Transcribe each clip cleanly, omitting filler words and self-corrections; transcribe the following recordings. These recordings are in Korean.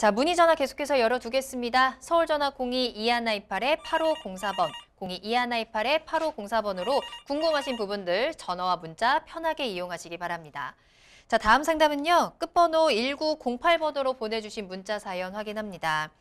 자, 문의 전화 계속해서 열어두겠습니다. 서울 전화 02-2128-8504번, 02-2128-8504번으로 궁금하신 부분들 전화와 문자 편하게 이용하시기 바랍니다. 자, 다음 상담은요. 끝번호 1908번으로 보내주신 문자 사연 확인합니다.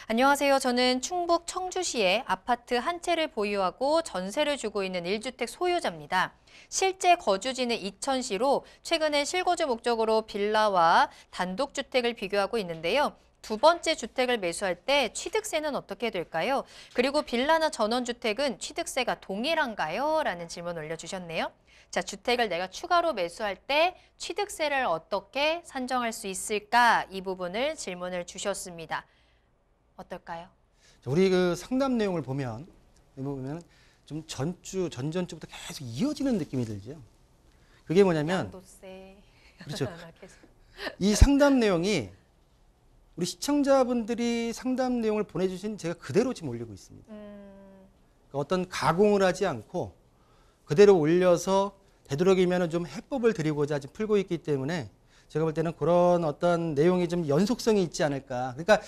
안녕하세요. 저는 충북 청주시에 아파트 한 채를 보유하고 전세를 주고 있는 1주택 소유자입니다. 실제 거주지는 이천시로 최근에 실거주 목적으로 빌라와 단독주택을 비교하고 있는데요. 두 번째 주택을 매수할 때 취득세는 어떻게 될까요? 그리고 빌라나 전원주택은 취득세가 동일한가요? 라는 질문 올려주셨네요. 자, 주택을 내가 추가로 매수할 때 취득세를 어떻게 산정할 수 있을까? 이 부분을 질문을 주셨습니다. 어떨까요? 우리 그 상담 내용을 보면 좀 전전주부터 계속 이어지는 느낌이 들죠. 그게 뭐냐면 양도세. 그렇죠. 이 상담 내용이 우리 시청자분들이 상담 내용을 보내주신 제가 그대로 지금 올리고 있습니다. 그러니까 어떤 가공을 하지 않고 그대로 올려서 되도록이면 좀 해법을 드리고자 지금 풀고 있기 때문에 제가 볼 때는 그런 어떤 내용이 좀 연속성이 있지 않을까. 그러니까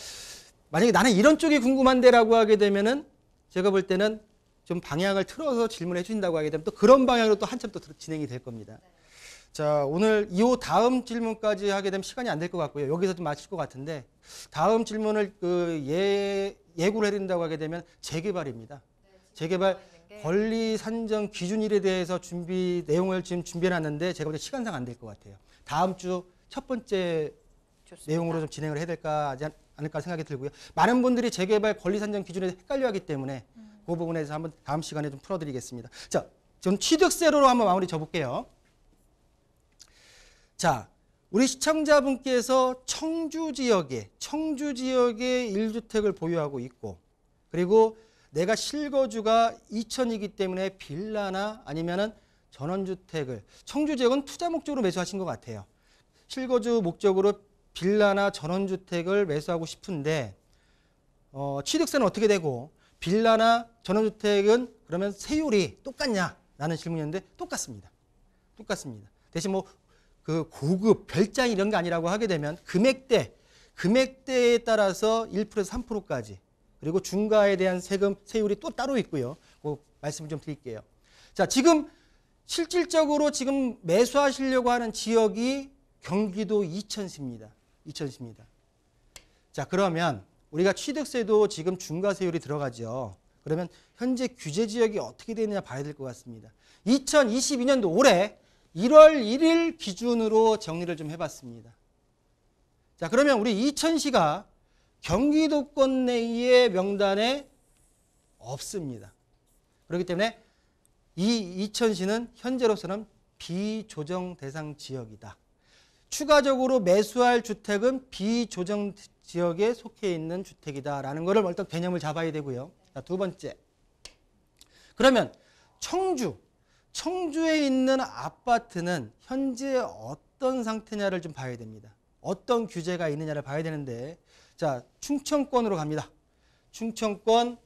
만약에 나는 이런 쪽이 궁금한데라고 하게 되면은 제가 볼 때는 좀 방향을 틀어서 질문해 주신다고 하게 되면 또 그런 방향으로 또 한참 또 진행이 될 겁니다. 자, 오늘 이 다음 질문까지 하게 되면 시간이 안 될 것 같고요. 여기서 좀 마칠 것 같은데 다음 질문을 예고를 해드린다고 하게 되면 재개발입니다. 재개발 권리 산정 기준일에 대해서 내용을 지금 준비해놨는데 제가 볼 때 시간상 안 될 것 같아요. 다음 주 첫 번째 좋습니다. 내용으로 좀 진행을 해야 될까 하지 않을까 생각이 들고요. 많은 분들이 재개발 권리 산정 기준에 헷갈려하기 때문에 그 부분에 대해서 한번 다음 시간에 좀 풀어드리겠습니다. 자, 좀 취득세로 한번 마무리 줘볼게요. 자, 우리 시청자분께서 청주 지역에 1주택을 보유하고 있고 그리고 내가 실거주가 이천이기 때문에 빌라나 아니면은 전원주택을 청주 지역은 투자 목적으로 매수하신 것 같아요. 실거주 목적으로 빌라나 전원주택을 매수하고 싶은데 취득세는 어떻게 되고 빌라나 전원주택은 그러면 세율이 똑같냐라는 질문이었는데 똑같습니다. 똑같습니다. 대신 뭐 그 고급 별장 이런 게 아니라고 하게 되면 금액대에 따라서 1%에서 3%까지 그리고 중과에 대한 세율이 또 따로 있고요. 그 말씀을 좀 드릴게요. 자, 지금 실질적으로 지금 매수하시려고 하는 지역이 경기도 이천시입니다. 이천시입니다. 자, 그러면 우리가 취득세도 지금 중과세율이 들어가죠. 그러면 현재 규제 지역이 어떻게 되느냐 봐야 될 것 같습니다. 2022년도 올해 1월 1일 기준으로 정리를 좀 해봤습니다. 자, 그러면 우리 이천시가 경기도권 내의 명단에 없습니다. 그렇기 때문에 이 이천시는 현재로서는 비조정 대상 지역이다. 추가적으로 매수할 주택은 비조정 지역에 속해 있는 주택이다라는 것을 일단 개념을 잡아야 되고요. 자, 두 번째. 그러면 청주에 있는 아파트는 현재 어떤 상태냐를 좀 봐야 됩니다. 어떤 규제가 있느냐를 봐야 되는데 자, 충청권으로 갑니다. 충청권에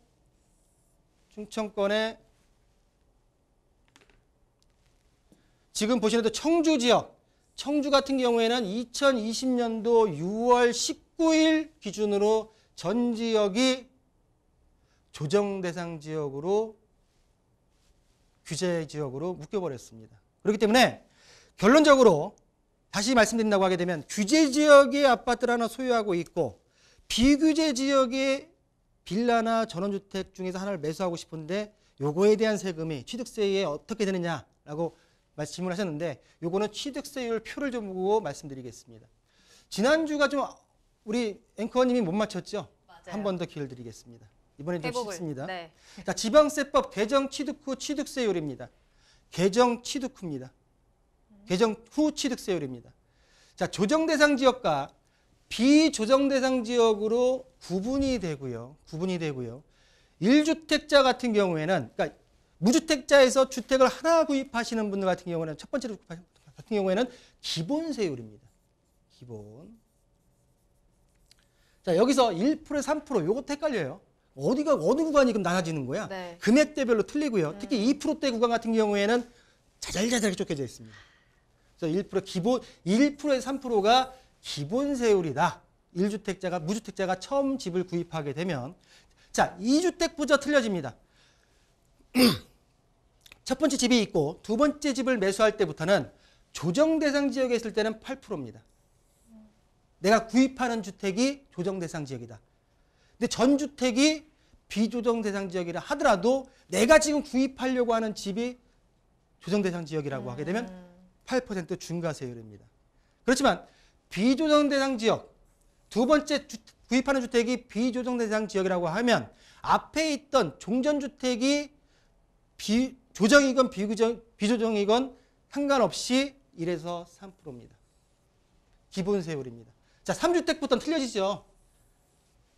지금 보시는 청주 지역, 청주 같은 경우에는 2020년도 6월 19일 기준으로 전 지역이 조정 대상 지역으로 규제 지역으로 묶여버렸습니다. 그렇기 때문에 결론적으로 다시 말씀드린다고 하게 되면 규제 지역의 아파트를 하나 소유하고 있고 비규제 지역의 빌라나 전원주택 중에서 하나를 매수하고 싶은데 요거에 대한 세금이 취득세에 어떻게 되느냐라고 질문하셨는데 요거는 취득세율 표를 좀 보고 말씀드리겠습니다. 지난주가 좀 우리 앵커님이 못 맞췄죠? 한 번 더 기회를 드리겠습니다. 이번엔 좀 쉽습니다. 네. 자, 지방세법 개정 취득 후 취득세율입니다. 개정 취득 후입니다. 개정 후 취득세율입니다. 자, 조정 대상 지역과 비조정 대상 지역으로 구분이 되고요. 1주택자 같은 경우에는 그러니까 무주택자에서 주택을 하나 구입하시는 분들 같은 경우는 첫 번째로 같은 경우에는 기본세율입니다. 기본. 자, 여기서 1%, 3% 요것도 헷갈려요. 어느 구간이 그럼 나눠지는 거야? 네. 금액대별로 틀리고요. 특히 2%대 구간 같은 경우에는 자잘자잘하게 쫓겨져 있습니다. 그래서 1%에서 3%가 기본세율이다 1주택자가 무주택자가 처음 집을 구입하게 되면 자, 2주택부터 틀려집니다. 첫 번째 집이 있고 두 번째 집을 매수할 때부터는 조정 대상 지역에 있을 때는 8%입니다. 내가 구입하는 주택이 조정 대상 지역이다. 근데 전 주택이 비조정 대상 지역이라 하더라도 내가 지금 구입하려고 하는 집이 조정 대상 지역이라고 하게 되면 8% 중과세율입니다. 그렇지만 비조정 대상 지역, 두 번째 구입하는 주택이 비조정 대상 지역이라고 하면 앞에 있던 종전주택이 조정이건 비조정이건 상관없이 1에서 3%입니다. 기본 세율입니다. 자, 3주택부터는 틀려지죠.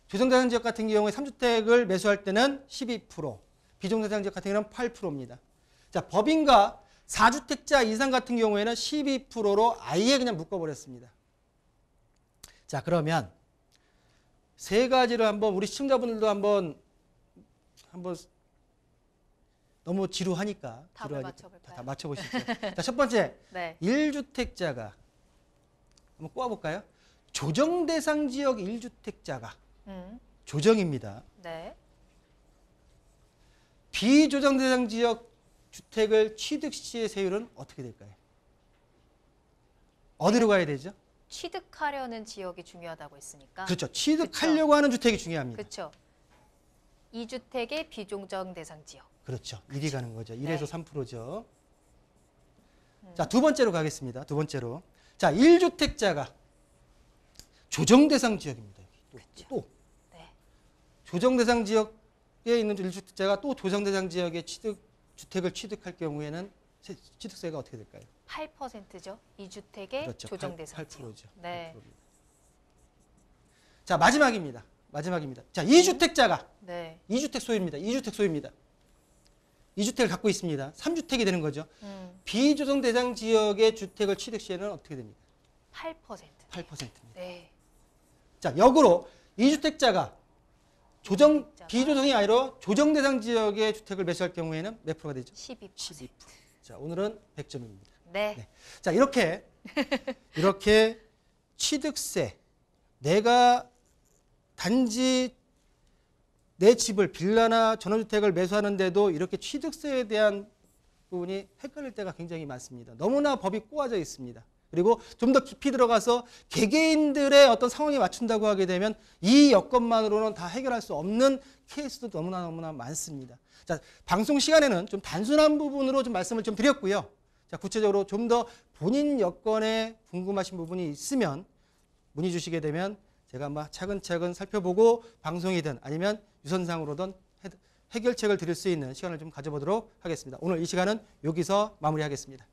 조정대상 지역 같은 경우에 3주택을 매수할 때는 12%, 비조정대상 지역 같은 경우는 8%입니다. 자, 법인과 4주택자 이상 같은 경우에는 12%로 아예 그냥 묶어버렸습니다. 자, 그러면 세 가지를 한번 우리 시청자분들도 한번 너무 지루하니까 답을 맞춰볼까요? 다 맞춰보시죠. 자, 첫 번째 네. 1주택자가 한번 꼬아볼까요? 조정 대상 지역 1주택자가 조정입니다. 네. 비조정 대상 지역 주택을 취득 시의 세율은 어떻게 될까요? 어디로 가야 되죠? 취득하려는 지역이 중요하다고 했으니까. 그렇죠. 취득하려고 하는 주택이 중요합니다. 그렇죠. 2주택의 비조정 대상 지역. 그렇죠. 1이 가는 거죠. 1에서 네. 3%죠. 자, 두 번째로 가겠습니다. 두 번째로. 자, 1주택자가 조정 대상 지역입니다. 또. 네. 조정 대상 지역에 있는 1주택자가 또 조정 대상 지역의 주택을 취득할 경우에는 취득세가 어떻게 될까요? 8%죠. 2주택의 그렇죠. 조정 대상 지역. 8%죠. 네. 8%입니다. 자, 마지막입니다. 자, 2주택자가 네. 2주택 소유입니다. 2주택 소유입니다. 2주택을 갖고 있습니다. 3주택이 되는 거죠. 비조정 대상 지역의 주택을 취득 시에는 어떻게 됩니까? 8%. 8%입니다. 네. 자, 역으로 2주택자가 비조정이 아니라 조정 대상 지역의 주택을 매수할 경우에는 몇 프로가 되죠? 12%. 12%. 자, 오늘은 100점입니다. 네. 네. 자, 이렇게 취득세, 내가 단지 내 집을 빌라나 전원주택을 매수하는데도 이렇게 취득세에 대한 부분이 헷갈릴 때가 굉장히 많습니다. 너무나 법이 꼬아져 있습니다. 그리고 좀 더 깊이 들어가서 개개인들의 어떤 상황에 맞춘다고 하게 되면 이 여건만으로는 다 해결할 수 없는 케이스도 너무나 많습니다. 자, 방송 시간에는 좀 단순한 부분으로 좀 말씀을 좀 드렸고요. 자, 구체적으로 좀 더 본인 여건에 궁금하신 부분이 있으면 문의 주시게 되면 제가 아마 차근차근 살펴보고 방송이든 아니면 유선상으로든 해결책을 드릴 수 있는 시간을 좀 가져보도록 하겠습니다. 오늘 이 시간은 여기서 마무리하겠습니다.